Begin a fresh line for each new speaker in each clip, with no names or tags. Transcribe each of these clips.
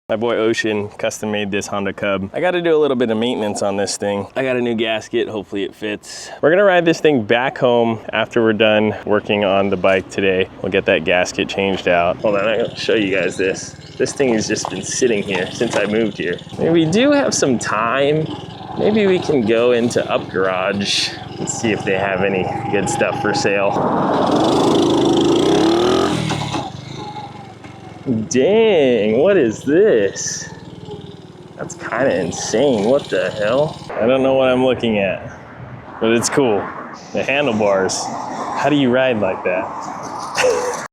My boy Ocean custom made this Honda Cub. I got to do a little bit of maintenance on this thing. I got a new gasket, hopefully it fits. We're gonna ride this thing back home after we're done working on the bike today. We'll get that gasket changed out. Hold on, I'm gonna show you guys this. This thing has just been sitting here since I moved here. And we do have some time. Maybe we can go into Up Garage and see if they have any good stuff for sale. Dang, what is this? That's kind of insane. What the hell? I don't know what I'm looking at, but it's cool. The handlebars. How do you ride like that?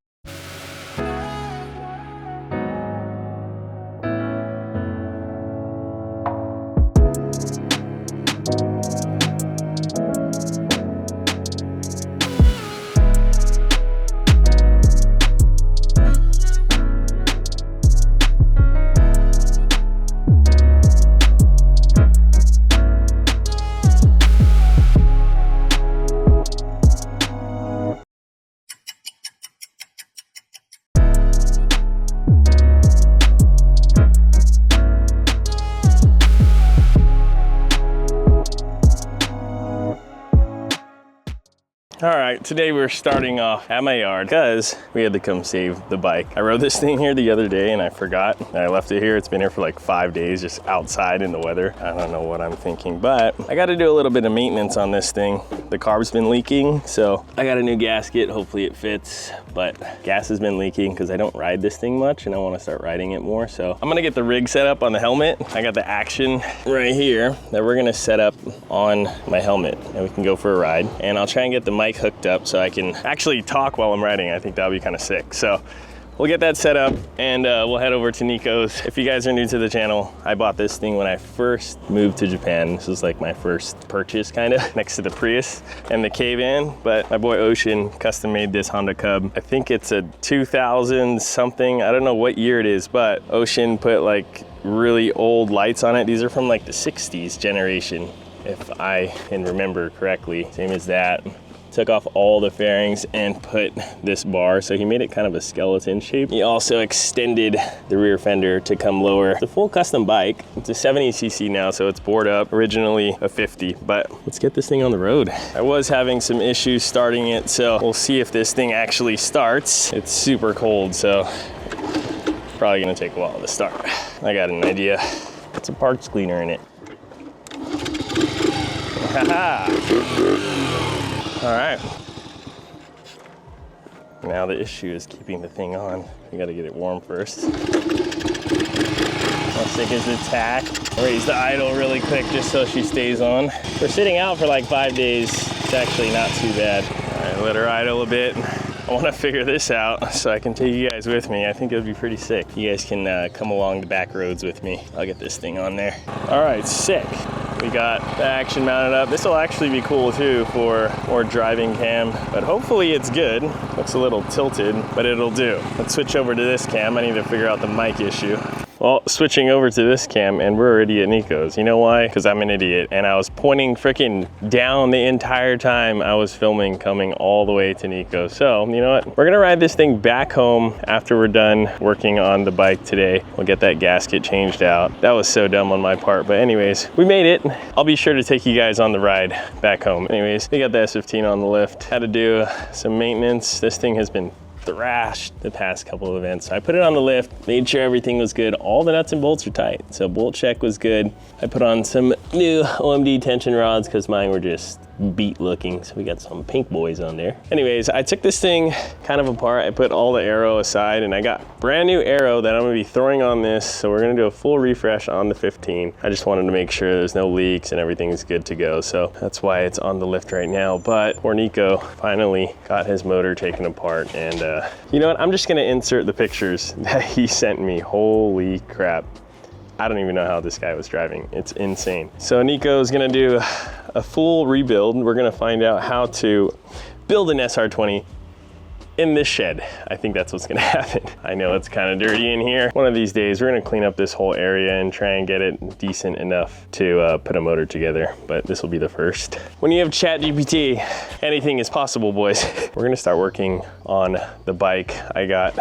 All right, today we're starting off at my yard because we had to come save the bike. I rode this thing here the other day and I forgot. I left it here. It's been here for like 5 days, just outside in the weather. I don't know what I'm thinking, but I got to do a little bit of maintenance on this thing. The carb's been leaking, so I got a new gasket. Hopefully it fits, but gas has been leaking because I don't ride this thing much and I want to start riding it more. So I'm gonna get the rig set up on the helmet. I got the action right here that we're gonna set up on my helmet and we can go for a ride. And I'll try and get the mic hooked up so I can actually talk while I'm riding. I think that'll be kind of sick. So we'll get that set up and we'll head over to Nico's. If you guys are new to the channel, I bought this thing when I first moved to Japan. This was like my first purchase kind of next to the Prius and the K-Van, but my boy Ocean custom made this Honda Cub. I think it's a 2000 something. I don't know what year it is, but Ocean put like really old lights on it. These are from like the 60s generation, if I can remember correctly. Same as that. Took off all the fairings and put this bar, so he made it kind of a skeleton shape. He also extended the rear fender to come lower. It's a full custom bike. It's a 70cc now, so it's bored up. Originally a 50, but let's get this thing on the road. I was having some issues starting it, so we'll see if this thing actually starts. It's super cold, so probably gonna take a while to start. I got an idea. Put some parts cleaner in it. Haha. All right, now the issue is keeping the thing on. We gotta get it warm first. How sick is the tack? Raise the idle really quick just so she stays on. We're sitting out for like 5 days. It's actually not too bad. All right, let her idle a bit. I wanna figure this out so I can take you guys with me. I think it would be pretty sick. You guys can come along the back roads with me. I'll get this thing on there. All right, sick. We got the action mounted up. This will actually be cool too for more driving cam, but hopefully it's good. Looks a little tilted, but it'll do. Let's switch over to this cam. I need to figure out the mic issue. Well, switching over to this cam, and we're already at Nico's. You know why? Because I'm an idiot, and I was pointing freaking down the entire time I was filming coming all the way to Nico's. So, you know what? We're gonna ride this thing back home after we're done working on the bike today. We'll get that gasket changed out. That was so dumb on my part, but anyways, we made it. I'll be sure to take you guys on the ride back home. Anyways, we got the S15 on the lift. Had to do some maintenance. This thing has been thrashed the past couple of events. So I put it on the lift, made sure everything was good. All the nuts and bolts are tight. So bolt check was good. I put on some new OMD tension rods because mine were just beat looking. So we got some pink boys on there. Anyways, I took this thing kind of apart. I put all the aero aside and I got brand new aero that I'm gonna be throwing on this. So we're gonna do a full refresh on the 15. I just wanted to make sure there's no leaks and everything's good to go. So that's why it's on the lift right now. But poor Nico finally got his motor taken apart. And you know what? I'm just gonna insert the pictures that he sent me. Holy crap. I don't even know how this guy was driving. It's insane. So Nico's gonna do a full rebuild. We're gonna find out how to build an SR20 in this shed. I think that's what's gonna happen. I know it's kind of dirty in here. One of these days, we're gonna clean up this whole area and try and get it decent enough to put a motor together, but this will be the first. When you have ChatGPT, anything is possible, boys. We're gonna start working on the bike. I got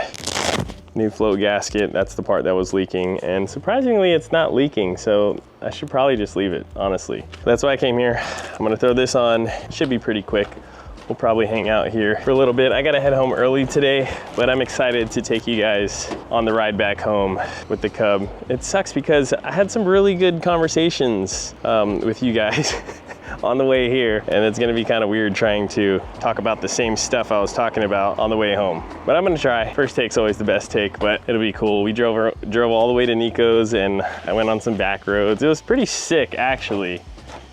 new float gasket. That's the part that was leaking, and surprisingly it's not leaking, so I should probably just leave it, honestly. That's why I came here. I'm gonna throw this on. Should be pretty quick. We'll probably hang out here for a little bit. I gotta head home early today, but I'm excited to take you guys on the ride back home with the Cub. It sucks because I had some really good conversations with you guys on the way here, and it's gonna be kind of weird trying to talk about the same stuff I was talking about on the way home. But I'm gonna try. First take's always the best take, but it'll be cool. We drove all the way to Nico's, and I went on some back roads. It was pretty sick, actually.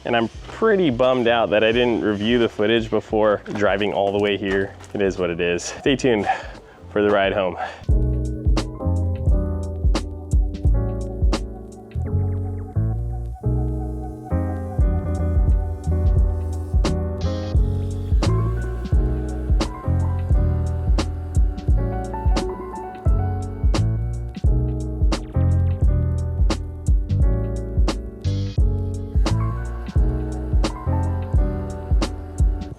And I'm pretty bummed out that I didn't review the footage before driving all the way here. It is what it is. Stay tuned for the ride home.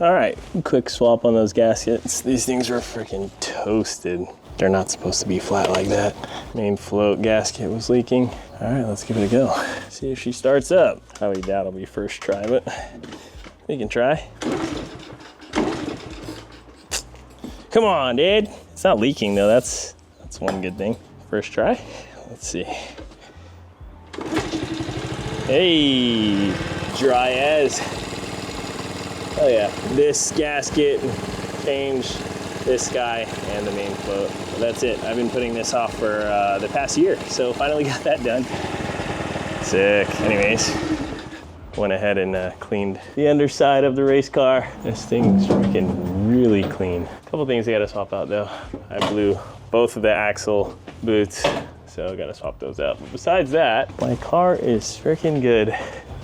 All right, quick swap on those gaskets. These things were freaking toasted. They're not supposed to be flat like that. Main float gasket was leaking. All right, let's give it a go. See if she starts up. Probably that'll be first try, but we can try. Come on, dude. It's not leaking though, that's one good thing. First try, let's see. Hey, dry as. Oh yeah, this gasket changed, this guy, and the main float. That's it. I've been putting this off for the past year, so finally got that done. Sick. Anyways, went ahead and cleaned the underside of the race car. This thing's freaking really clean. A couple things I gotta swap out though. I blew both of the axle boots, so I gotta swap those out. But besides that, my car is freaking good.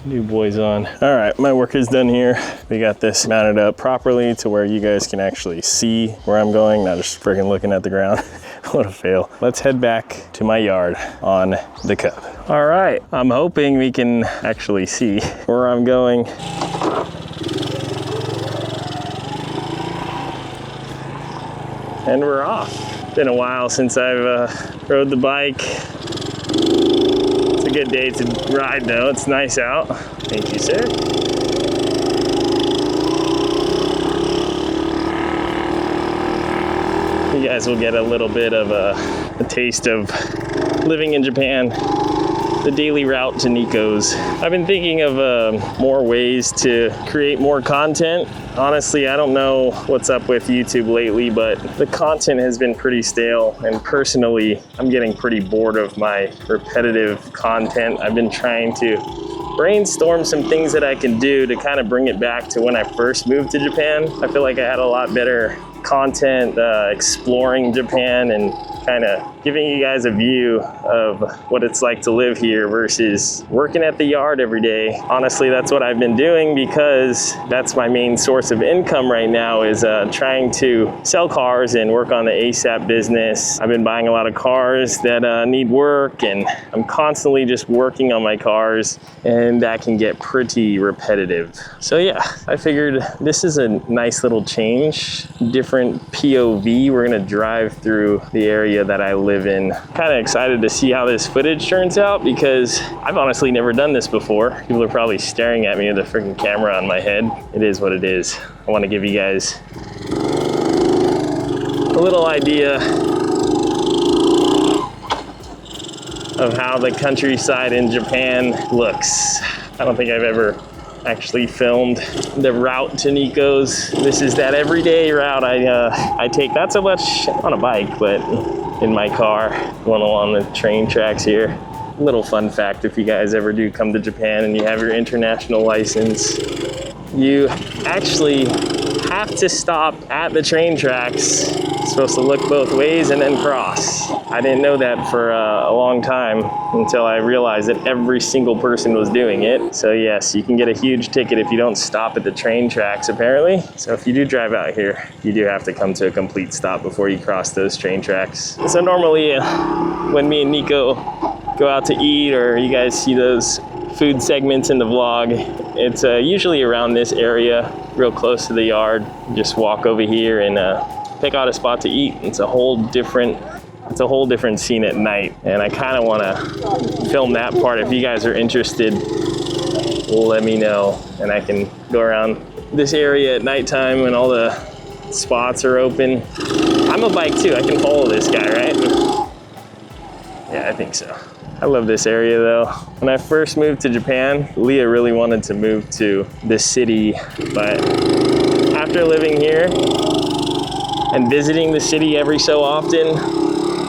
New boys on. All right, my work is done here. We got this mounted up properly to where you guys can actually see where I'm going, not just freaking looking at the ground. What a fail. Let's head back to my yard on the Cub. All right, I'm hoping we can actually see where I'm going. And we're off. Been a while since I've rode the bike. It's a good day to ride though. It's nice out. Thank you, sir. You guys will get a little bit of a taste of living in Japan. The daily route to Nico's. I've been thinking of more ways to create more content. Honestly, I don't know what's up with YouTube lately, but the content has been pretty stale, and personally, I'm getting pretty bored of my repetitive content. I've been trying to brainstorm some things that I can do to kind of bring it back to when I first moved to Japan. I feel like I had a lot better content exploring Japan and kind of giving you guys a view of what it's like to live here versus working at the yard every day. Honestly, that's what I've been doing because that's my main source of income right now, is trying to sell cars and work on the ASAP business. I've been buying a lot of cars that need work, and I'm constantly just working on my cars, and that can get pretty repetitive. So yeah, I figured this is a nice little change, different POV. We're gonna drive through the area that I live in. Kind of excited to see how this footage turns out because I've honestly never done this before. People are probably staring at me with a freaking camera on my head. It is what it is. I want to give you guys a little idea of how the countryside in Japan looks. I don't think I've ever actually filmed the route to Nico's. This is that everyday route I take, not so much on a bike, but in my car, going along the train tracks here. Little fun fact, if you guys ever do come to Japan and you have your international license, you actually have to stop at the train tracks. It's supposed to look both ways and then cross. I didn't know that for a long time until I realized that every single person was doing it. So yes, you can get a huge ticket if you don't stop at the train tracks apparently. So if you do drive out here, you do have to come to a complete stop before you cross those train tracks. So normally when me and Nico go out to eat, or you guys see those food segments in the vlog, it's usually around this area, real close to the yard. Just walk over here and pick out a spot to eat. It's a whole different it's a whole different scene at night, and I kind of want to film that part. If you guys are interested, let me know, and I can go around this area at nighttime when all the spots are open. I'm a bike too, I can follow this guy, right? Yeah, I think so. I love this area though. When I first moved to Japan, Leah really wanted to move to the city, but after living here and visiting the city every so often,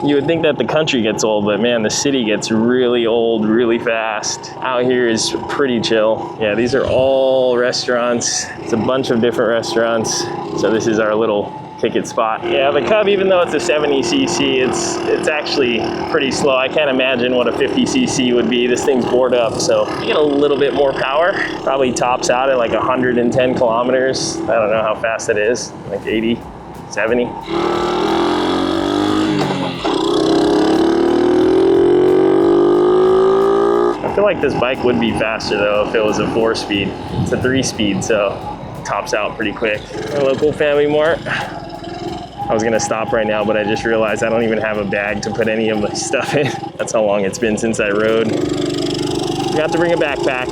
you would think that the country gets old, but man, the city gets really old really fast. Out here is pretty chill. Yeah, these are all restaurants. It's a bunch of different restaurants. So this is our little ticket spot. Yeah, the Cub, even though it's a 70cc, it's actually pretty slow. I can't imagine what a 50cc would be. This thing's bored up, so you get a little bit more power. Probably tops out at like 110 kilometers. I don't know how fast it is, like 80, 70. I feel like this bike would be faster though if it was a 4-speed. It's a 3-speed, so it tops out pretty quick. A local Family Mart. I was gonna stop right now, but I just realized I don't even have a bag to put any of my stuff in. That's how long it's been since I rode. Got to bring a backpack.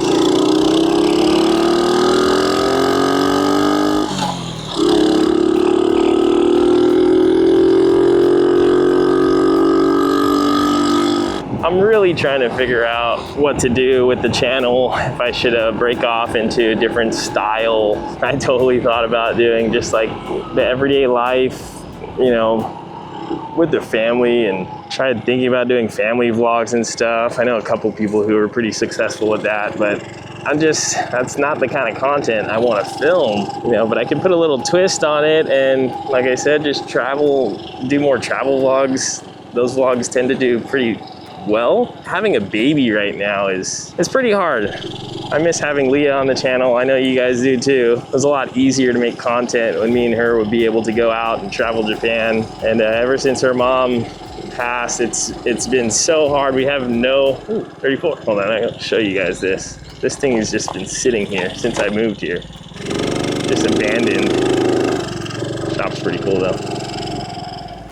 I'm really trying to figure out what to do with the channel, if I should break off into a different style. I totally thought about doing just like the everyday life, you know, with the family, and tried thinking about doing family vlogs and stuff. I know a couple people who are pretty successful with that, but that's not the kind of content I want to film, you know, but I can put a little twist on it and, like I said, just do more travel vlogs. Those vlogs tend to do pretty well. Having a baby right now is pretty hard. I miss having Leah on the channel. I know you guys do too. It was a lot easier to make content when me and her would be able to go out and travel Japan. And ever since her mom passed, it's been so hard. We have no, 34. Hold on, I'll show you guys this. This thing has just been sitting here since I moved here. Just abandoned. Shop's pretty cool though.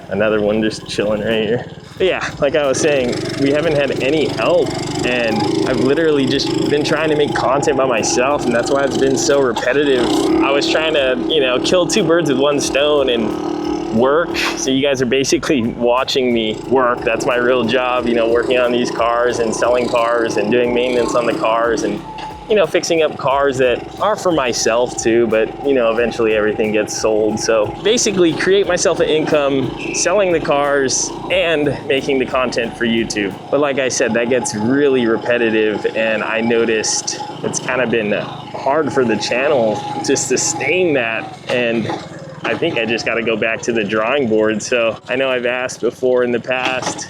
Another one just chilling right here. But yeah, like I was saying, we haven't had any help, and I've literally just been trying to make content by myself, and that's why it's been so repetitive. I was trying to, you know, kill 2 birds with 1 stone and work. So you guys are basically watching me work. That's my real job, you know, working on these cars and selling cars and doing maintenance on the cars and, you know, fixing up cars that are for myself too, but you know, eventually everything gets sold. So basically create myself an income selling the cars and making the content for YouTube. But like I said, that gets really repetitive, and I noticed it's kind of been hard for the channel to sustain that, and I think I just got to go back to the drawing board. So I know I've asked before in the past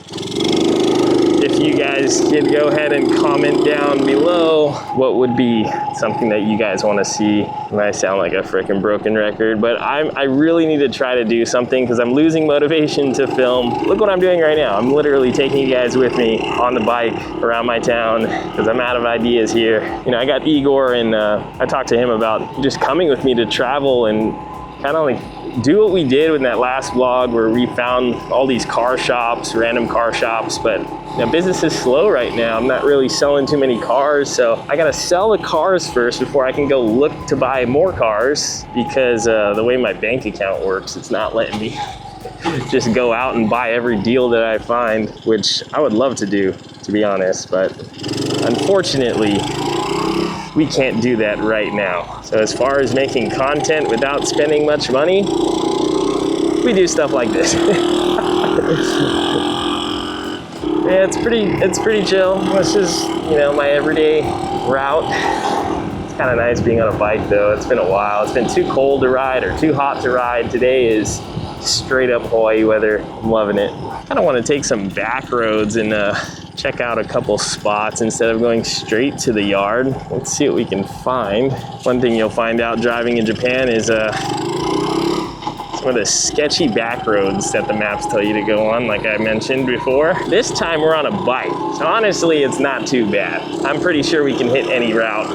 if you guys could go ahead and comment down below what would be something that you guys want to see. And I sound like a freaking broken record, but I really need to try to do something because I'm losing motivation to film. Look what I'm doing right now. I'm literally taking you guys with me on the bike around my town because I'm out of ideas here. You know, I got Igor, and I talked to him about just coming with me to travel and kind of like do what we did in that last vlog where we found all these car shops, random car shops, but you know, business is slow right now. I'm not really selling too many cars, so I gotta sell the cars first before I can go look to buy more cars, because the way my bank account works, it's not letting me just go out and buy every deal that I find, which I would love to do, to be honest, but unfortunately, we can't do that right now. So as far as making content without spending much money, we do stuff like this. Yeah, it's pretty chill. This is, you know, my everyday route. It's kind of nice being on a bike though. It's been a while. It's been too cold to ride or too hot to ride. Today is straight up Hawaii weather. I'm loving it. I kind of want to take some back roads and check out a couple spots instead of going straight to the yard. Let's see what we can find. One thing you'll find out driving in Japan is some of the sketchy back roads that the maps tell you to go on, like I mentioned before. This time we're on a bike, so honestly it's not too bad. I'm pretty sure we can hit any route.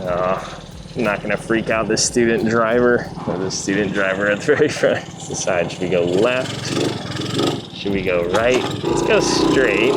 I'm not gonna freak out the student driver or the student driver at the very front. Let's decide, should we go left? Should we go right? Let's go straight.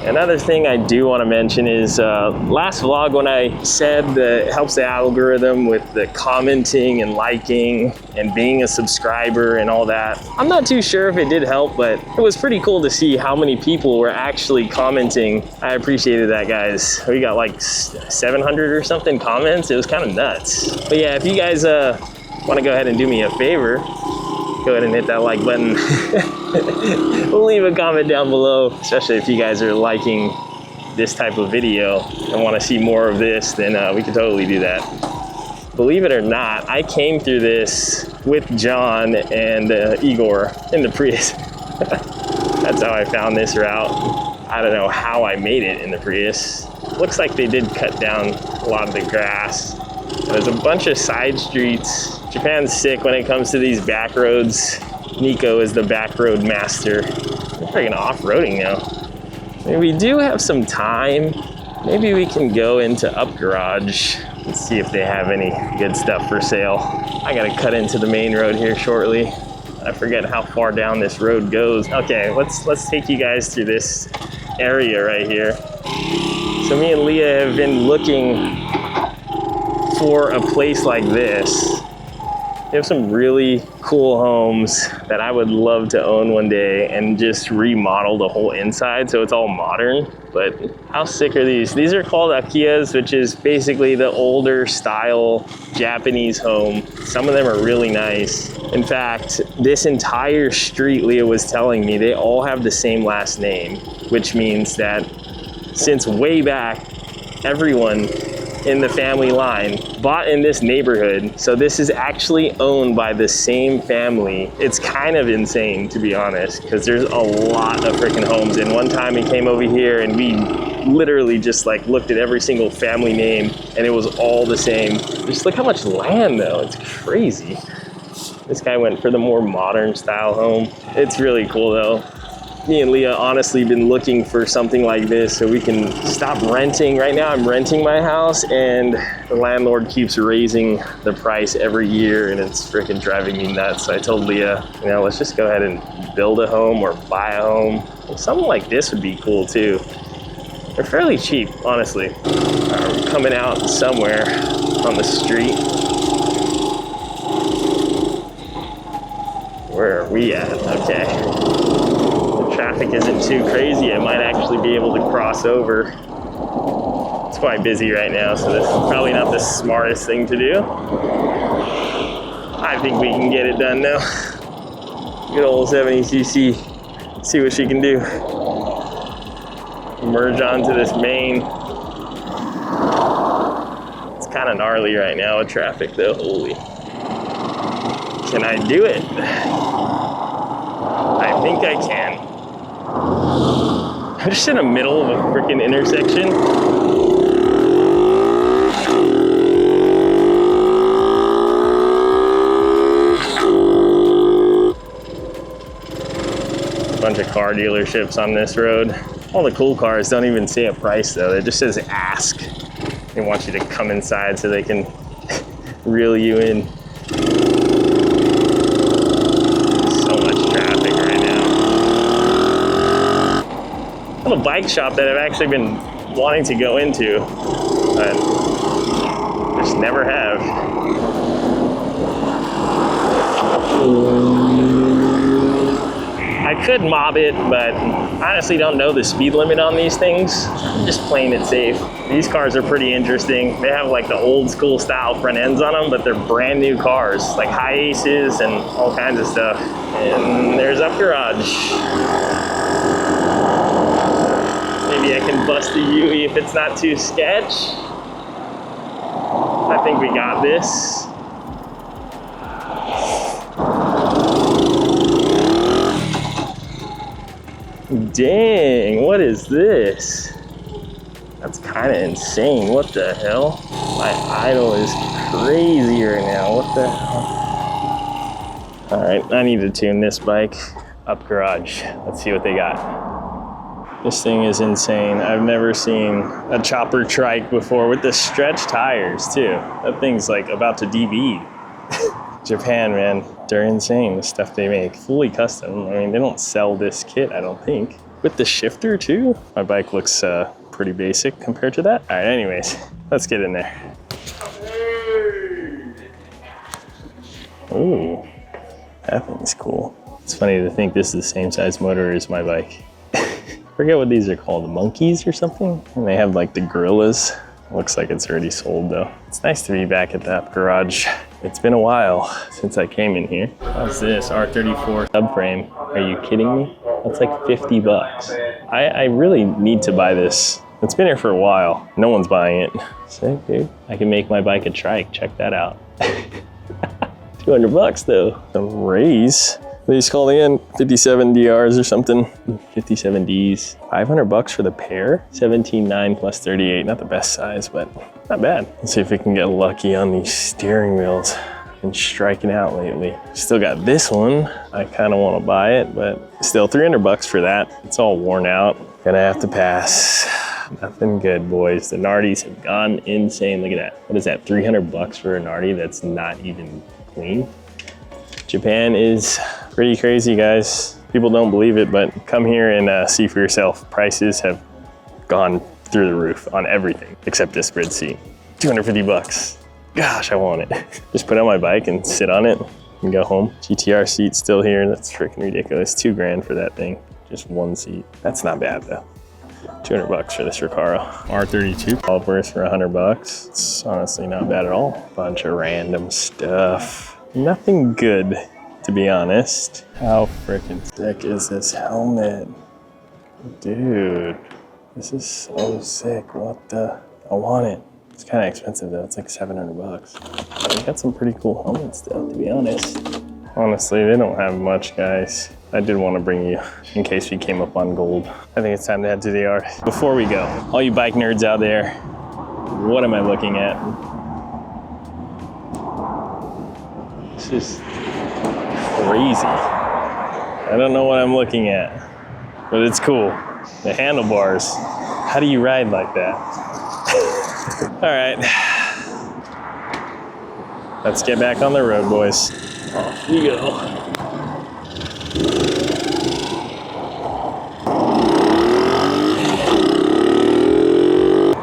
Another thing I do want to mention is last vlog when I said that it helps the algorithm with the commenting and liking and being a subscriber and all that. I'm not too sure if it did help, but it was pretty cool to see how many people were actually commenting. I appreciated that, guys. We got like 700 or something comments. It was kind of nuts. But yeah, if you guys want to go ahead and do me a favor, go ahead and hit that like button. Leave a comment down below, especially if you guys are liking this type of video and want to see more of this, then we can totally do that. Believe it or not, I came through this with John and Igor in the Prius. That's how I found this route. I don't know how I made it in the Prius. Looks like they did cut down a lot of the grass. There's a bunch of side streets. Japan's sick when it comes to these back roads. Nico is the back road master. We're freaking off-roading now. I mean, we do have some time. Maybe we can go into Up Garage and see if they have any good stuff for sale. I gotta cut into the main road here shortly. I forget how far down this road goes. Okay, let's take you guys through this area right here. So me and Leah have been looking for a place like this. They have some really cool homes that I would love to own one day and just remodel the whole inside so it's all modern. But how sick are these? These are called Akias, which is basically the older style Japanese home. Some of them are really nice. In fact, this entire street, Leah was telling me, they all have the same last name, which means that since way back, everyone in the family line bought in this neighborhood. So this is actually owned by the same family. It's kind of insane, to be honest, because there's a lot of freaking homes. And one time we came over here and we literally just like looked at every single family name and it was all the same. Just look how much land though, it's crazy. This guy went for the more modern style home. It's really cool though. Me and Leah honestly been looking for something like this so we can stop renting. Right now I'm renting my house and the landlord keeps raising the price every year and it's freaking driving me nuts. So I told Leah, you know, let's just go ahead and build a home or buy a home. Something like this would be cool too. They're fairly cheap, honestly. We're coming out somewhere on the street. Where are we at? Okay. Traffic isn't too crazy. I might actually be able to cross over. It's quite busy right now, so this is probably not the smartest thing to do. I think we can get it done now. Good old 70cc. See what she can do. Merge onto this main. It's kind of gnarly right now with traffic though. Holy. Can I do it? I think I can. I'm just in the middle of a freaking intersection. A bunch of car dealerships on this road. All the cool cars don't even say a price though. It just says ask. They want you to come inside so they can reel you in. A bike shop that I've actually been wanting to go into, but just never have. I could mob it, but I honestly don't know the speed limit on these things. I'm just playing it safe. These cars are pretty interesting. They have like the old school style front ends on them, but they're brand new cars, like high aces and all kinds of stuff. And there's Up Garage. Maybe I can bust a UE if it's not too sketch. I think we got this. Dang, what is this? That's kind of insane. What the hell? My idol is crazy right now. What the hell? All right, I need to tune this bike. Up garage, let's see what they got. This thing is insane. I've never seen a chopper trike before with the stretch tires too. That thing's like about to DB. Japan, man, they're insane, the stuff they make. Fully custom. I mean, they don't sell this kit, I don't think. With the shifter too? My bike looks pretty basic compared to that. All right, anyways, let's get in there. Ooh, that thing's cool. It's funny to think this is the same size motor as my bike. Forget what these are called, the monkeys or something? And they have like the gorillas. Looks like it's already sold though. It's nice to be back at the Up garage. It's been a while since I came in here. How's this, R34 subframe? Are you kidding me? That's like 50 bucks. I really need to buy this. It's been here for a while. No one's buying it. Sick, dude. I can make my bike a trike, check that out. 200 bucks though. Some rays. What are these called again? 57 DRs or something. 57 Ds. 500 bucks for the pair. 17.9 plus 38. Not the best size, but not bad. Let's see if we can get lucky on these steering wheels. Been striking out lately. Still got this one. I kind of want to buy it, but still 300 bucks for that. It's all worn out. Gonna have to pass. Nothing good, boys. The Nardis have gone insane. Look at that. What is that? 300 bucks for a Nardi that's not even clean? Japan is pretty crazy, guys. People don't believe it, but come here and see for yourself. Prices have gone through the roof on everything except this spread seat. 250 bucks. Gosh, I want it. Just put it on my bike and sit on it and go home. GTR seat still here. That's freaking ridiculous. 2 grand for that thing. Just one seat. That's not bad though. 200 bucks for this Recaro. R32 calipers for 100 bucks. It's honestly not bad at all. Bunch of random stuff. Nothing good, to be honest. How freaking sick is this helmet? Dude, this is so sick. What the? I want it. It's kind of expensive though. It's like 700 bucks. They got some pretty cool helmets though, to be honest. Honestly, they don't have much, guys. I did want to bring you in case we came up on gold. I think it's time to head to the yard. Before we go, all you bike nerds out there, what am I looking at? This is crazy. I don't know what I'm looking at, but it's cool. The handlebars. How do you ride like that? All right. Let's get back on the road, boys. Off we go.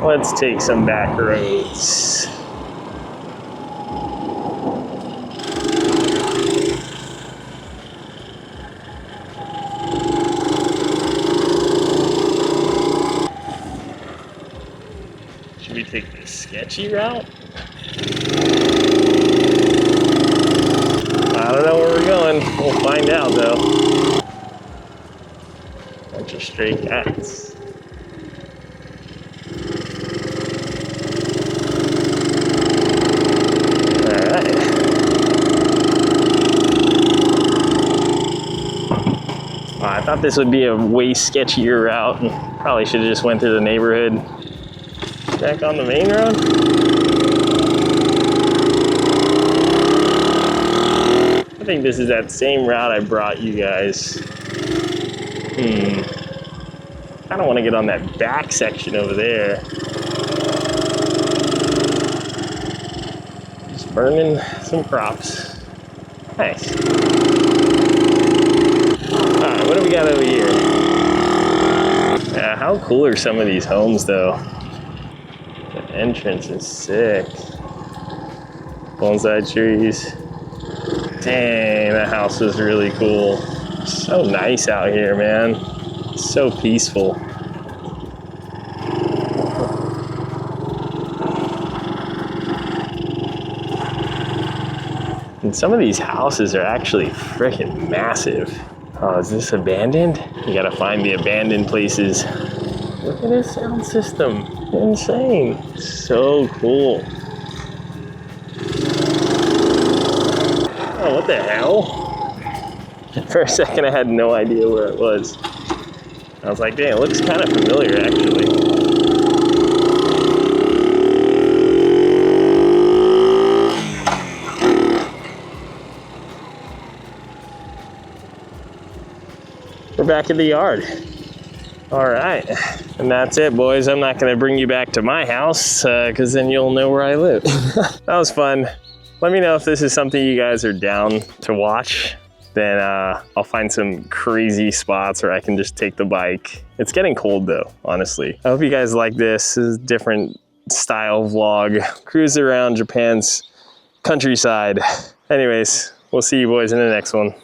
Let's take some back roads. Should we take this sketchy route? I don't know where we're going. We'll find out though. Bunch of stray cats. Alright. I thought this would be a way sketchier route and probably should have just went through the neighborhood. Back on the main road. I think this is that same route I brought you guys. I don't want to get on that back section over there. Just burning some crops. Nice. Alright, what do we got over here? Yeah, how cool are some of these homes though? The entrance is sick. Bonsai trees. Dang, that house is really cool. So nice out here, man. So peaceful. And some of these houses are actually freaking massive. Oh, is this abandoned? You gotta find the abandoned places. Look at this sound system. Insane. So cool. Oh, what the hell? For a second, I had no idea where it was. I was like, dang, it looks kind of familiar, actually. we're back in the yard. All right, and that's it, boys. I'm not gonna bring you back to my house because then you'll know where I live. That was fun. Let me know if this is something you guys are down to watch. Then I'll find some crazy spots where I can just take the bike. It's getting cold though, honestly. I hope you guys like this. This is a different style vlog. Cruise around Japan's countryside. Anyways, we'll see you boys in the next one.